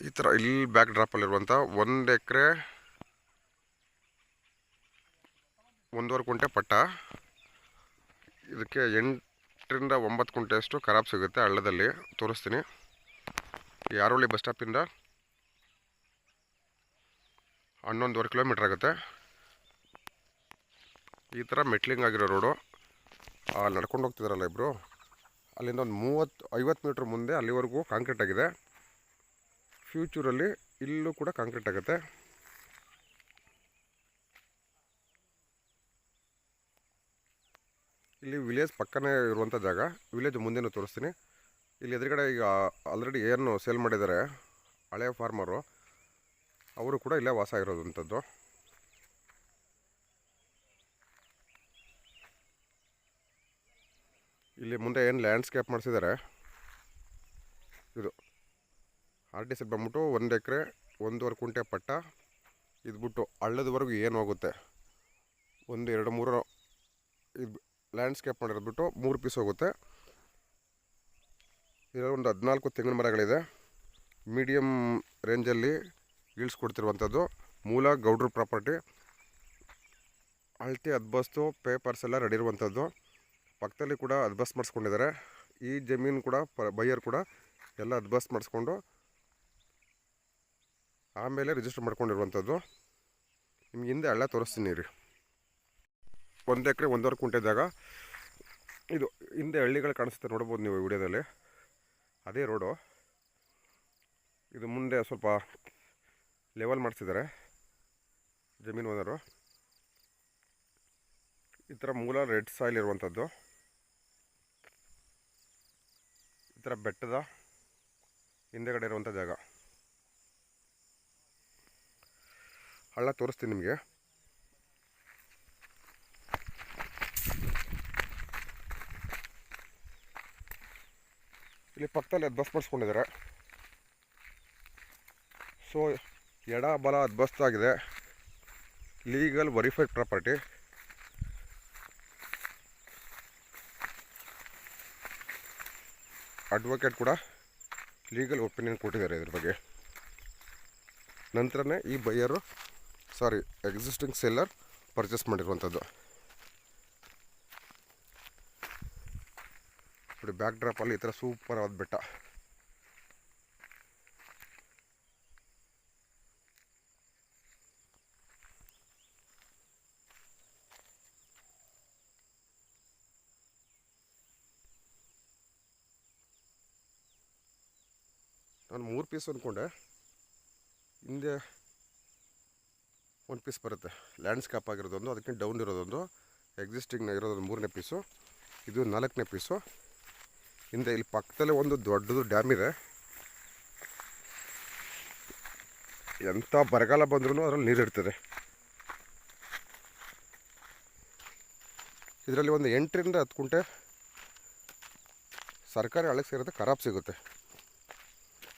ಈ ಥರ ಇಲ್ಲಿ ಬ್ಯಾಕ್ ಡ್ರಾಪಲ್ಲಿರುವಂಥ 1 ಎಕರೆ 1.5 ಕುಂಟೆ ಪಟ್ಟ. ಇದಕ್ಕೆ 8ರಿಂದ 9 ಕುಂಟೆಯಷ್ಟು ಖರಾಬ್ ಸಿಗುತ್ತೆ ಹಳ್ಳದಲ್ಲಿ. ತೋರಿಸ್ತೀನಿ. ಯಾರೋಳಿ ಬಸ್ ಸ್ಟಾಪಿಂದ 11.5 ಕಿಲೋಮೀಟ್ರ್ ಆಗುತ್ತೆ. ಈ ಥರ ಮೆಟ್ಲಿಂಗ್ ಆಗಿರೋ ರೋಡು. ನಡ್ಕೊಂಡು ಹೋಗ್ತಿದಾರಲ್ಲ ಇಬ್ಬರು, ಅಲ್ಲಿಂದ ಒಂದು 50 ಮೀಟ್ರ್ ಮುಂದೆ ಅಲ್ಲಿವರೆಗೂ ಕಾಂಕ್ರೀಟ್ ಆಗಿದೆ. ಫ್ಯೂಚರಲ್ಲಿ ಇಲ್ಲೂ ಕೂಡ ಕಾಂಕ್ರೀಟ್ ಆಗುತ್ತೆ. ಇಲ್ಲಿ ವಿಲೇಜ್ ಪಕ್ಕನೇ ಇರುವಂಥ ಜಾಗ. ವಿಲೇಜ್ ಮುಂದೆನೂ ತೋರಿಸ್ತೀನಿ. ಇಲ್ಲಿ ಎದುರುಗಡೆ ಈಗ ಆಲ್ರೆಡಿ ಏನು ಸೇಲ್ ಮಾಡಿದ್ದಾರೆ ಹಳೆಯ ಫಾರ್ಮರು, ಅವರು ಕೂಡ ಇಲ್ಲೇ ವಾಸ ಇರೋದಂಥದ್ದು. ಇಲ್ಲಿ ಮುಂದೆ ಏನು ಲ್ಯಾಂಡ್ಸ್ಕೇಪ್ ಮಾಡಿಸಿದ್ದಾರೆ, ಇದು RTC ಬಂದ್ಬಿಟ್ಟು 1 ಎಕರೆ 1.5 ಕುಂಟೆ ಪಟ್ಟ. ಇದು ಬಿಟ್ಟು ಹಳ್ಳದವರೆಗೂ ಏನು ಹೋಗುತ್ತೆ 1, 2, 3 ಇದು ಲ್ಯಾಂಡ್ಸ್ಕೇಪ್ ಮಾಡಿರೋದು ಬಿಟ್ಟು 3 ಪೀಸ್ ಹೋಗುತ್ತೆ. ಇದರಲ್ಲಿ ಒಂದು 14 ತೆಂಗಿನ ಮರಗಳಿದೆ. ಮೀಡಿಯಮ್ ರೇಂಜಲ್ಲಿ ಇಳಿಸ್ಕೊಡ್ತಿರುವಂಥದ್ದು. ಮೂಲ ಗೌಡ್ರ ಪ್ರಾಪರ್ಟಿ. ಅಳತೆ ಅದ್ಬಸ್ತು ಪೇಪರ್ಸ್ ಎಲ್ಲ ರೆಡಿ ಇರುವಂಥದ್ದು. ಪಕ್ಕದಲ್ಲಿ ಕೂಡ ಅದ್ಬಸ್ ಮಾಡಿಸ್ಕೊಂಡಿದ್ದಾರೆ. ಈ ಜಮೀನು ಕೂಡ ಬೈಯರ್ ಕೂಡ ಎಲ್ಲ ಅದ್ಬಸ್ ಮಾಡಿಸ್ಕೊಂಡು ಆಮೇಲೆ ರಿಜಿಸ್ಟರ್ ಮಾಡ್ಕೊಂಡಿರುವಂಥದ್ದು. ನಿಮ್ಗೆ ಹಿಂದೆ ಹಳ್ಳ ತೋರಿಸ್ತೀನಿ ರೀ. 1 ಎಕರೆ 1.5 ಕುಂಟೆ ಜಾಗ. ಇದು ಹಿಂದೆ ಹಳ್ಳಿಗಳು ಕಾಣಿಸುತ್ತೆ, ನೋಡ್ಬೋದು ನೀವು ವಿಡಿಯೋದಲ್ಲಿ. ಅದೇ ರೋಡು. ಇದು ಮುಂದೆ ಸ್ವಲ್ಪ ಲೆವೆಲ್ ಮಾಡಿಸಿದ್ದಾರೆ ಜಮೀನು ಓನರು. ಈ ಥರ ಮೂಲ ರೆಡ್ ಸಾಯಿಲ್ ಇರುವಂಥದ್ದು. ಈ ಥರ ಬೆಟ್ಟದ ಹಿಂದೆಗಡೆ ಇರುವಂಥ ಜಾಗ. ಹಳ್ಳ ತೋರಿಸ್ತೀನಿ ನಿಮಗೆ. ಇಲ್ಲಿ ಪಕ್ಕದಲ್ಲಿ ಅದ್ಬಸ್ ಮಾಡಿಸ್ಕೊಂಡಿದ್ದಾರೆ. ಸೊ ಎಡ ಬಲ ಅದ್ಬಸ್ತಾಗಿದೆ. Legal verified property. ಅಡ್ವೊಕೇಟ್ ಕೂಡ ಲೀಗಲ್ ಒಪಿನಿಯನ್ ಕೊಟ್ಟಿದ್ದಾರೆ ಇದ್ರ ಬಗ್ಗೆ. ನಂತರನೇ ಈ ಬೈಯರು ಎಕ್ಸಿಸ್ಟಿಂಗ್ ಸೆಲ್ಲರ್ ಪರ್ಚೇಸ್ ಮಾಡಿರುವಂಥದ್ದು. ನೋಡಿ, ಬ್ಯಾಕ್ ಡ್ರಾಪಲ್ಲಿ ಈ ಥರ ಸೂಪರ್ ಆದ ಬೆಟ್ಟ. ನಾನು 3 ಪೀಸ್ ಅಂದ್ಕೊಂಡೆ, ಹಿಂದೆ 1 ಪೀಸ್ ಬರುತ್ತೆ. ಲ್ಯಾಂಡ್ಸ್ಕೇಪ್ ಆಗಿರೋದೊಂದು, ಅದಕ್ಕಿಂತ ಡೌನ್ ಇರೋದೊಂದು, ಎಕ್ಸಿಸ್ಟಿಂಗ್ ಇರೋದೊಂದು 3ನೇ ಪೀಸು, ಇದು 4ನೇ ಪೀಸು. ಹಿಂದೆ ಇಲ್ಲಿ ಪಕ್ಕದಲ್ಲೇ ಒಂದು ದೊಡ್ಡದು ಡ್ಯಾಮ್ ಇದೆ. ಎಂಥ ಬರಗಾಲ ಬಂದ್ರೂ ಅದರಲ್ಲಿ ನೀರು ಇರ್ತದೆ. ಇದರಲ್ಲಿ ಒಂದು 8ರಿಂದ 10 ಕುಂಟೆ ಸರ್ಕಾರಿ ಹಳ್ಳಕ್ಕೆ ಸೇರಿದ ಖರಾಬ್ ಸಿಗುತ್ತೆ.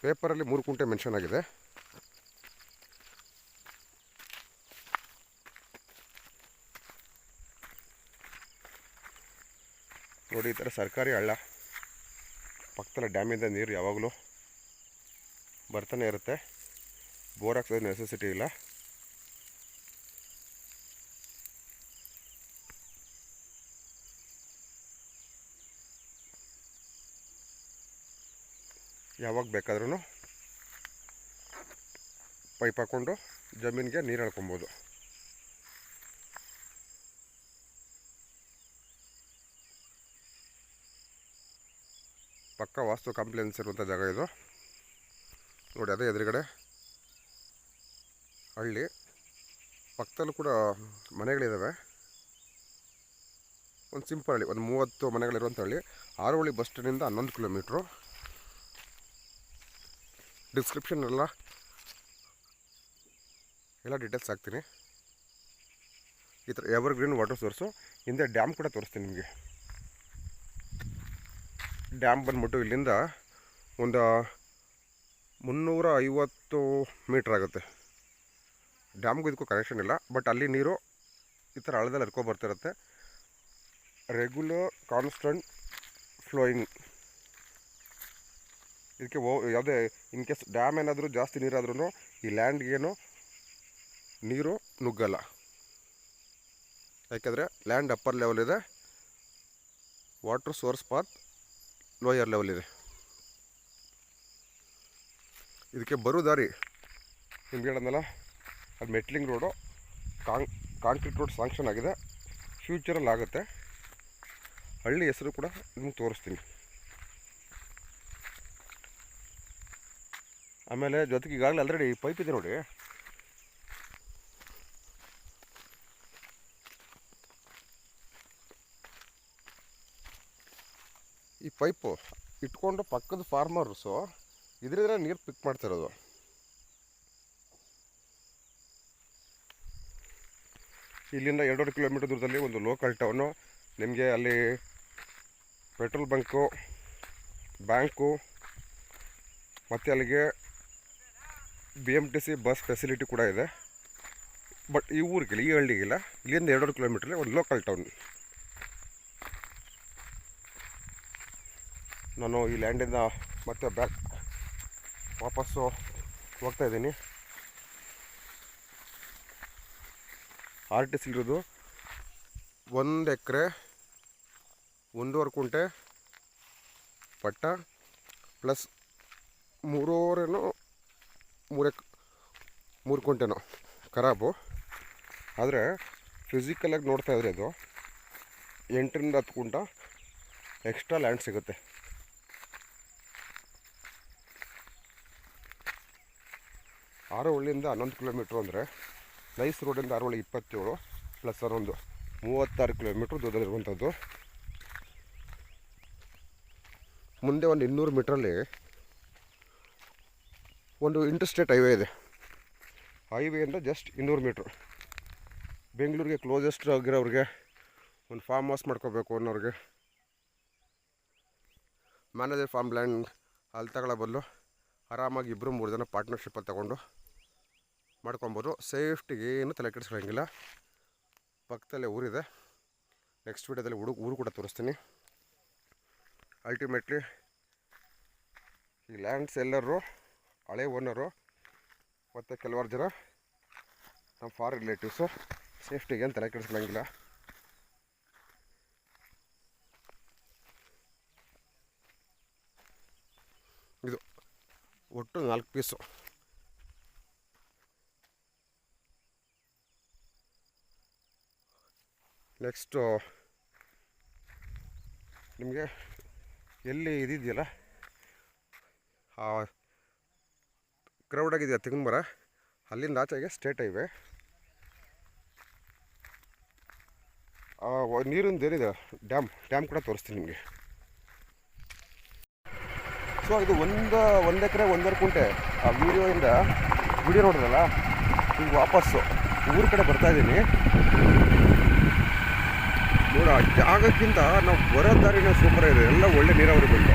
ಪೇಪರಲ್ಲಿ 3 ಕುಂಟೆ ಮೆನ್ಷನ್ ಆಗಿದೆ. ನೋಡಿ, ಈ ಥರ ಸರ್ಕಾರಿ ಹಳ್ಳ. ಪಕ್ಕದಲ್ಲಿ ಡ್ಯಾಮಿಂದ ನೀರು ಯಾವಾಗಲೂ ಬರ್ತಾನೆ ಇರುತ್ತೆ. ಬೋರ್ ಹಾಕ್ಸೋದು ನೆಸೆಸಿಟಿ ಇಲ್ಲ. ಯಾವಾಗ ಬೇಕಾದ್ರೂ ಪೈಪ್ ಹಾಕ್ಕೊಂಡು ಜಮೀನಿಗೆ ನೀರು ಎಳ್ಕೊಬೋದು. ಪಕ್ಕ ವಾಸ್ತು ಕಾಂಪ್ಲೆನ್ಸ್ ಇರುವಂಥ ಜಾಗ ಇದು. ನೋಡಿ, ಅದೇ ಎದುರುಗಡೆ ಹಳ್ಳಿ. ಪಕ್ಕದಲ್ಲೂ ಕೂಡ ಮನೆಗಳಿದ್ದಾವೆ. ಒಂದು ಸಿಂಪಲ್ ಹಳ್ಳಿ, ಒಂದು 30 ಮನೆಗಳಿರುವಂಥ ಹಳ್ಳಿ. ಆರೋಳಿ ಬಸ್ ಸ್ಟ್ಯಾಂಡಿಂದ 11 ಕಿಲೋಮೀಟ್ರು. ಡಿಸ್ಕ್ರಿಪ್ಷನ್ ಎಲ್ಲ ಡೀಟೇಲ್ಸ್ ಹಾಕ್ತೀನಿ. ಈ ಥರ ಎವರ್ಗ್ರೀನ್ ವಾಟರ್ ಸೋರ್ಸು. ಹಿಂದೆ ಡ್ಯಾಮ್ ಕೂಡ ತೋರಿಸ್ತೀನಿ ನಿಮಗೆ. ಡ್ಯಾಮ್ ಬಂದ್ಬಿಟ್ಟು ಇಲ್ಲಿಂದ ಒಂದು 350 ಮೀಟ್ರ್ ಆಗುತ್ತೆ. ಡ್ಯಾಮ್ಗೂ ಇದಕ್ಕೂ ಕನೆಕ್ಷನ್ ಇಲ್ಲ, ಬಟ್ ಅಲ್ಲಿ ನೀರು ಈ ಥರ ಹಳ್ಳದಲ್ಲಿ ಹರ್ಕೊ ಬರ್ತಿರುತ್ತೆ. Regular constant flowing. ಇದಕ್ಕೆ ಯಾವುದೇ ಇನ್ ಕೇಸ್ ಡ್ಯಾಮ್ ಏನಾದರೂ ಜಾಸ್ತಿ ನೀರಾದ್ರೂ ಈ ಲ್ಯಾಂಡ್ಗೇನು ನೀರು ನುಗ್ಗಲ್ಲ. ಯಾಕೆಂದರೆ ಲ್ಯಾಂಡ್ ಅಪ್ಪರ್ ಲೆವೆಲ್ ಇದೆ, water source path lower level ಇದೆ. ಇದಕ್ಕೆ ಬರೋ ದಾರಿ ನಿಮ್ಗೆ ಹೇಳೋದಲ್ಲ, ಅದು metalling road, concrete road sanction ಆಗಿದೆ, ಫ್ಯೂಚರಲ್ಲಿ ಆಗುತ್ತೆ. ಹಳ್ಳಿ ಹೆಸರು ಕೂಡ ನಿಮ್ಗೆ ತೋರಿಸ್ತೀನಿ. ಆಮೇಲೆ ಜೊತೆಗೆ ಈಗಾಗಲೇ ಆಲ್ರೆಡಿ ಪೈಪ್ ಇದೆ ನೋಡಿ. ಈ ಪೈಪು ಇಟ್ಕೊಂಡು ಪಕ್ಕದ ಫಾರ್ಮರ್ಸು ಇದರಿಂದ ನೀರು ಪಿಕ್ ಮಾಡ್ತಿರೋದು. ಇಲ್ಲಿಂದ 2.5 ಕಿಲೋಮೀಟರ್ ದೂರದಲ್ಲಿ ಒಂದು ಲೋಕಲ್ ಟೌನು. ನಿಮಗೆ ಅಲ್ಲಿ ಪೆಟ್ರೋಲ್ ಬ್ಯಾಂಕು ಮತ್ತು ಅಲ್ಲಿಗೆ BMTC ಬಸ್ ಫೆಸಿಲಿಟಿ ಕೂಡ ಇದೆ. ಬಟ್ ಈ ಊರಿಗಿಲ್ಲ, ಈ ಹಳ್ಳಿಗಿಲ್ಲ. ಇಲ್ಲಿಂದ 2.5 ಕಿಲೋಮೀಟ್ರಲ್ಲಿ ಒಂದು ಲೋಕಲ್ ಟೌನ್. ನಾನು ಈ ಲ್ಯಾಂಡಿಂದ ಮತ್ತೆ ವಾಪಸ್ಸು ಹೋಗ್ತಾಯಿದ್ದೀನಿ. RTC ಇರೋದು 1 ಎಕರೆ 1.5 ಕುಂಟೆ ಪಟ್ಟ ಪ್ಲಸ್ 3 ಕುಂಟೆನೋ ಖರಾಬು. ಆದರೆ ಫಿಸಿಕಲಾಗಿ ನೋಡ್ತಾಯಿದ್ರೆ ಅದು 8ರಿಂದ 10 ಕುಂಟ ಎಕ್ಸ್ಟ್ರಾ ಲ್ಯಾಂಡ್ ಸಿಗುತ್ತೆ. ಆರೋಹಳ್ಳಿಯಿಂದ 11 ಕಿಲೋಮೀಟ್ರು ಅಂದರೆ ನೈಸ್ ರೋಡಿಂದ ಆರೋಹಳ್ಳಿ 27 ಪ್ಲಸ್ ಅರೌಂದು 36 ಕಿಲೋಮೀಟ್ರ್ ದೂರದಲ್ಲಿರುವಂಥದ್ದು. ಮುಂದೆ ಒಂದು 200 ಮೀಟ್ರಲ್ಲಿ ಒಂದು ಇಂಟರ್ಸ್ಟೇಟ್ ಹೈವೇ ಇದೆ. ಹೈವೇಯಿಂದ ಜಸ್ಟ್ 200 ಮೀಟ್ರು. ಬೆಂಗಳೂರಿಗೆ ಕ್ಲೋಸೆಸ್ಟ್ ಆಗಿರೋರಿಗೆ, ಒಂದು ಫಾರ್ಮ್ ಹೌಸ್ ಮಾಡ್ಕೋಬೇಕು ಅನ್ನೋರಿಗೆ, ಮ್ಯಾನೇಜರ್ ಫಾರ್ಮ್ ಲ್ಯಾಂಡ್ ಅಲ್ಲಿ ತಗೊಳ್ಳೋ ಬದಲು ಆರಾಮಾಗಿ 2-3 ಜನ ಪಾರ್ಟ್ನರ್ಶಿಪ್ಪಲ್ಲಿ ತಗೊಂಡು ಮಾಡ್ಕೊಬೋದು. ಸೇಫ್ಟಿಗೆ ಏನು ತಲೆ ಕೆಡಿಸ್ಕೊಳ್ಳೋಂಗಿಲ್ಲ. ಪಕ್ಕದಲ್ಲೇ ಊರಿದೆ. ನೆಕ್ಸ್ಟ್ ವೀಡಿಯೋದಲ್ಲಿ ಊರು ಕೂಡ ತೋರಿಸ್ತೀನಿ. ಅಲ್ಟಿಮೇಟ್ಲಿ ಈ ಲ್ಯಾಂಡ್ ಸೆಲ್ಲರು, ಹಳೆ ಓನರು ಮತ್ತು ಕೆಲವಾರು ಜನ ನಮ್ಮ ಫಾರ್ ರಿಲೇಟಿವ್ಸು ಸೇಫ್ಟಿಗೆ ಏನು ತಲೆ ಕೆಡಿಸ್ಕೊಳ್ಳೋಂಗಿಲ್ಲ. ಇದು ಒಟ್ಟು 4 ಪೀಸು. ನೆಕ್ಸ್ಟು ನಿಮಗೆ ಎಲ್ಲಿ ಇದಿದೆಯಲ್ಲ, ಕ್ರೌಡಾಗಿದೆಯಾ ತೆಂಗಿನ ಮರ, ಅಲ್ಲಿಂದ ಆಚೆಗೆ ಸ್ಟೇಟ್ ಹೈವೇ. ನೀರಿಂದು ಏನಿದೆ ಡ್ಯಾಮ್ ಕೂಡ ತೋರಿಸ್ತೀನಿ ನಿಮಗೆ. ಸೊ ಇದು 1 ಎಕರೆ 1.5 ಕುಂಟೆ ಆ ವಿಡಿಯೋ ನೋಡಿದ್ರಲ್ಲ, ಈಗ ವಾಪಸ್ಸು ಊರ ಕಡೆ ಬರ್ತಾಯಿದ್ದೀನಿ. ನೋಡ, ಜಾಗಕ್ಕಿಂತ ನಾವು ಬರೋ ದಾರಿನೇ ಸೂಪರ್ ಇದೆ. ಎಲ್ಲ ಒಳ್ಳೆ ನೀರಾವರಿ ಬೆಳೆ.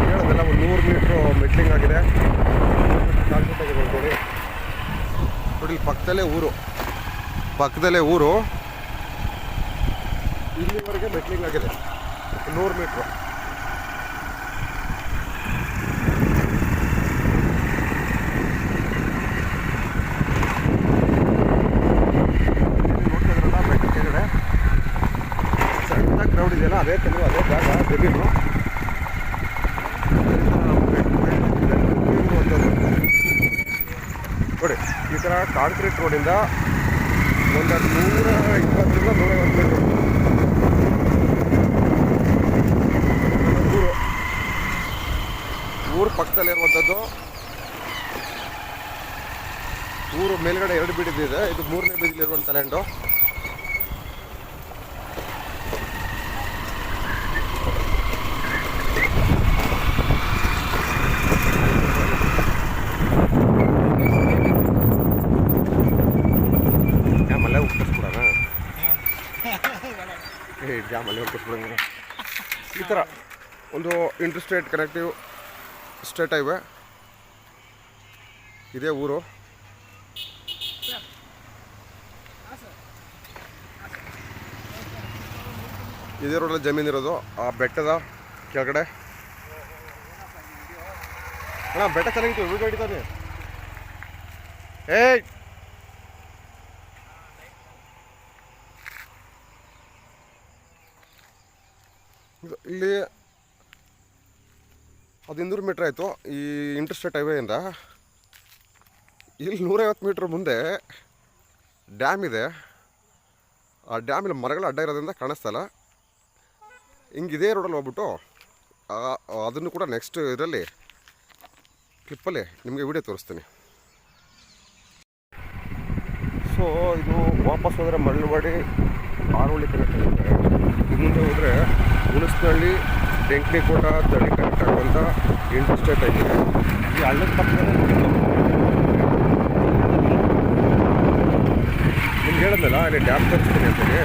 ಹೇಳೋದೆಲ್ಲ ಒಂದು 100 ಮೀಟ್ರು ಮೆಟ್ಲಿಂಗ್ ಆಗಿದೆ, ಕಾನ್ಸೆಪ್ಟ್ ಆಗಿದೆ ನೋಡಿ. ನೋಡಿ ಪಕ್ಕದಲ್ಲೇ ಊರು ಇಲ್ಲಿವರೆಗೆ ಮೆಟ್ಲಿಂಗ್ ಆಗಿದೆ 100 ಮೀಟ್ರು. ಕ್ರೌಡ್ ಇದೆಯಲ್ಲ, ಅದೇ ಜಾಗ ಜಮೀನು. ನೋಡಿ, ಈ ಥರ ಕಾಂಕ್ರೀಟ್ ರೋಡಿಂದ ಒಂದು 120ರಿಂದ 150 ಮೀಟ್ರು ಊರು ಪಕ್ಕದಲ್ಲಿರುವಂಥದ್ದು. ಊರು ಮೇಲ್ಗಡೆ 2 ಬೀದಿದೆ, ಇದು 3ನೇ ಬೀದಿಲಿರುವಂಥ ಲ್ಯಾಂಡು. ಈ ಥರ ಒಂದು ಇಂಟರ್ಸ್ಟೇಟ್ ಕನೆಕ್ಟಿವ್ ಸ್ಟೇಟ್ ಹೈವೇ ಇದೇ ಊರು. ಇದೇ ರೋಡಲ್ಲಿ ಜಮೀನು ಇರೋದು. ಆ ಬೆಟ್ಟದ ಕೆಳಗಡೆ ಅಣ್ಣ ಬೆಟ್ಟ ಚೆನ್ನಾಗಿತ್ತು, ವಿಡಿಯೋ ಹಿಡಿತಾನೆ. ಏಯ್ ಇಲ್ಲಿ ಅದು 200 ಮೀಟ್ರ್ ಆಯಿತು ಈ ಇಂಟರ್ಸ್ಟೇಟ್ ಹೈವೇಯಿಂದ. ಇಲ್ಲಿ 150 ಮೀಟ್ರ್ ಮುಂದೆ ಡ್ಯಾಮ್ ಇದೆ. ಆ ಡ್ಯಾಮಿನ ಮರಗಳು ಅಡ್ಡ ಇರೋದ್ರಿಂದ ಕಾಣಿಸ್ತಲ್ಲ. ಹಿಂಗೆ ಇದೇ ರೋಡಲ್ಲಿ ಹೋಗ್ಬಿಟ್ಟು ಅದನ್ನು ಕೂಡ ನೆಕ್ಸ್ಟ್ ಇದರಲ್ಲಿ ಕ್ಲಿಪ್ಪಲ್ಲಿ ನಿಮಗೆ ವಿಡಿಯೋ ತೋರಿಸ್ತೀನಿ. ಸೊ ಇದು ವಾಪಸ್ ಹೋದರೆ ಮಳ್ಳವಾಡಿ ಆರೋಳಿ ಕನೆಕ್ಟ್ ಆಗುತ್ತೆ. ಮುಂದೆ ಹೋದರೆ ಹುಣಸನಹಳ್ಳಿ ಡೆಂಕ್ನಿಕೋಟ ತಳಿ ಕನೆಕ್ಟ್ ಆಗುವಂಥ ಇಂಟರ್ಸ್ಟೇಟ್ ಆಗಿದೆ. ಈ ಹಳ್ಳದ ಪಕ್ಕದಲ್ಲೇ ನಿಮ್ಗೆ ಹೇಳಿದ್ನಲ್ಲ ಅಲ್ಲಿ ಡ್ಯಾಮ್ ತರಿಸ್ತೀನಿ ಅಂತೇಳಿ.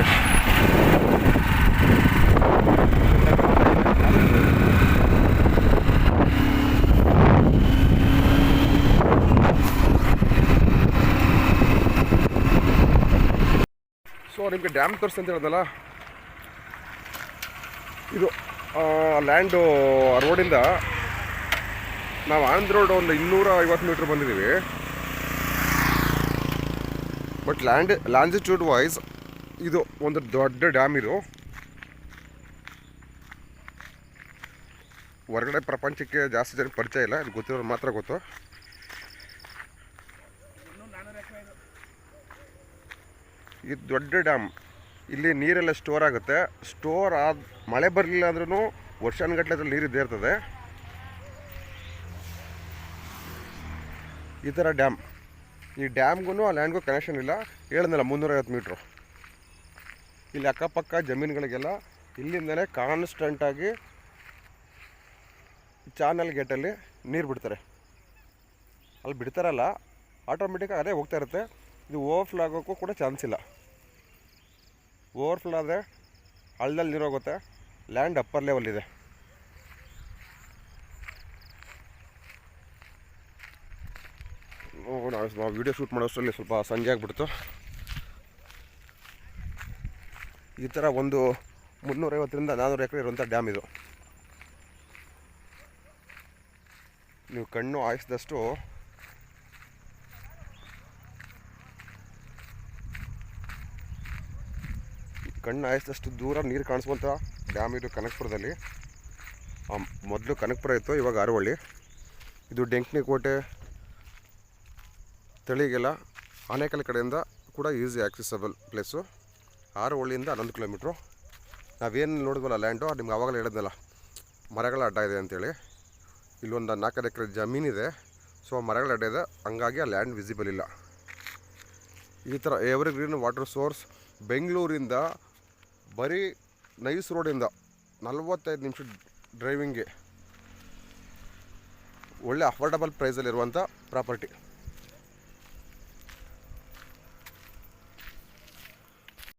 ಸೊ ನಿಮಗೆ ಡ್ಯಾಮ್ ತೋರಿಸಿ ಅಂತ ಹೇಳಿದ್ನಲ್ಲ, ಇದು ಲ್ಯಾಂಡು ರೋಡಿಂದ ನಾವು ಆಂಧ್ರ ರೋಡ್ ಒಂದು 250 ಮೀಟ್ರ್ ಬಂದಿದ್ದೀವಿ. ಬಟ್ ಲ್ಯಾಂಜಿಟ್ಯೂಡ್ ವೈಸ್ ಇದು ಒಂದು ದೊಡ್ಡ ಡ್ಯಾಮ್. ಇದು ಹೊರಗಡೆ ಪ್ರಪಂಚಕ್ಕೆ ಜಾಸ್ತಿ ಜನ ಪರಿಚಯ ಇಲ್ಲ, ಇದು ಗೊತ್ತಿರೋರು ಮಾತ್ರ ಗೊತ್ತು. ಇದು ದೊಡ್ಡ ಡ್ಯಾಮ್. ಇಲ್ಲಿ ನೀರೆಲ್ಲ ಸ್ಟೋರ್ ಆಗುತ್ತೆ. ಸ್ಟೋರ್ ಮಳೆ ಬರಲಿಲ್ಲ ಅಂದ್ರೂ ವರ್ಷಾನುಗಟ್ಟಲೆ ಅದ್ರಲ್ಲಿ ನೀರು ಇದ್ದೇ ಇರ್ತದೆ. ಈ ಥರ ಡ್ಯಾಮ್. ಈ ಡ್ಯಾಮ್ಗೂ ಆ ಲ್ಯಾಂಡ್ಗೂ ಕನೆಕ್ಷನ್ ಇಲ್ಲ. ಹೇಳಿದ್ನಲ್ಲ 350 ಮೀಟ್ರು. ಇಲ್ಲಿ ಅಕ್ಕಪಕ್ಕ ಜಮೀನುಗಳಿಗೆಲ್ಲ ಇಲ್ಲಿಂದಲೇ ಕಾನ್ಸ್ಟೆಂಟಾಗಿ ಚಾನಲ್ ಗೇಟಲ್ಲಿ ನೀರು ಬಿಡ್ತಾರೆ. ಅಲ್ಲಿ ಬಿಡ್ತಾರಲ್ಲ, ಆಟೋಮೆಟಿಕ್ಕಾಗಿ ಅದೇ ಹೋಗ್ತಾ ಇರುತ್ತೆ. ಇದು ಓವರ್ಫ್ಲೋ ಆಗೋಕ್ಕೂ ಕೂಡ ಚಾನ್ಸ್ ಇಲ್ಲ. ಓವರ್ಫ್ಲೋ ಆದರೆ ಹಳ್ಳದಲ್ಲಿ ನೀರು ಹೋಗುತ್ತೆ. ಲ್ಯಾಂಡ್ ಅಪ್ಪರ್ ಲೆವೆಲ್ ಇದೆ. ನಾವು ವಿಡಿಯೋ ಶೂಟ್ ಮಾಡೋಷ್ಟರಲ್ಲಿ ಸ್ವಲ್ಪ ಸಂಜೆ ಆಗಿಬಿಡ್ತು. ಈ ಥರ ಒಂದು 350ರಿಂದ 400 ಎಕರೆ ಇರುವಂಥ ಡ್ಯಾಮ್ ಇದು. ನೀವು ಕಣ್ಣು ಹಾಯಿಸಿದಷ್ಟು ದೂರ ನೀರು ಕಾಣಿಸುವಂಥ ಡ್ಯಾಮ್ ಇದು ಕನಕಪುರದಲ್ಲಿ. ಮೊದಲು ಕನಕಪುರ ಇತ್ತು, ಇವಾಗ ಆರವಳ್ಳಿ. ಇದು ಡೆಂಕ್ನಿಕೋಟೆ ತಳಿಗೆಲ್ಲ ಆನೇಕಲ್ ಕಡೆಯಿಂದ ಕೂಡ ಈಸಿ ಆಕ್ಸೆಸಬಲ್ ಪ್ಲೇಸು. ಆರವಳ್ಳಿಯಿಂದ 11 ಕಿಲೋಮೀಟ್ರು. ನಾವೇನು ನೋಡಿದ್ವಲ್ಲ ಲ್ಯಾಂಡು, ನಿಮ್ಗೆ ಆವಾಗಲೇ ಹೇಳಿದ್ನಲ್ಲ ಮರಗಳ ಅಡ್ಡ ಇದೆ ಅಂತೇಳಿ. ಇಲ್ಲೊಂದು 4 ಎಕರೆ ಜಮೀನಿದೆ. ಸೊ ಮರಗಳ ಅಡ್ಡ ಇದೆ, ಹಂಗಾಗಿ ಆ ಲ್ಯಾಂಡ್ ವಿಸಿಬಲ್ ಇಲ್ಲ. ಈ ಥರ ಎವರ್ಗ್ರೀನ್ ವಾಟರ್ ಸೋರ್ಸ್. ಬೆಂಗಳೂರಿಂದ ಬರೀ ನೈಸ್ ರೋಡಿಂದ 45 ನಿಮಿಷ ಡ್ರೈವಿಂಗ್ಗೆ ಒಳ್ಳೆ ಅಫೋರ್ಡಬಲ್ ಪ್ರೈಸಲ್ಲಿರುವಂಥ ಪ್ರಾಪರ್ಟಿ.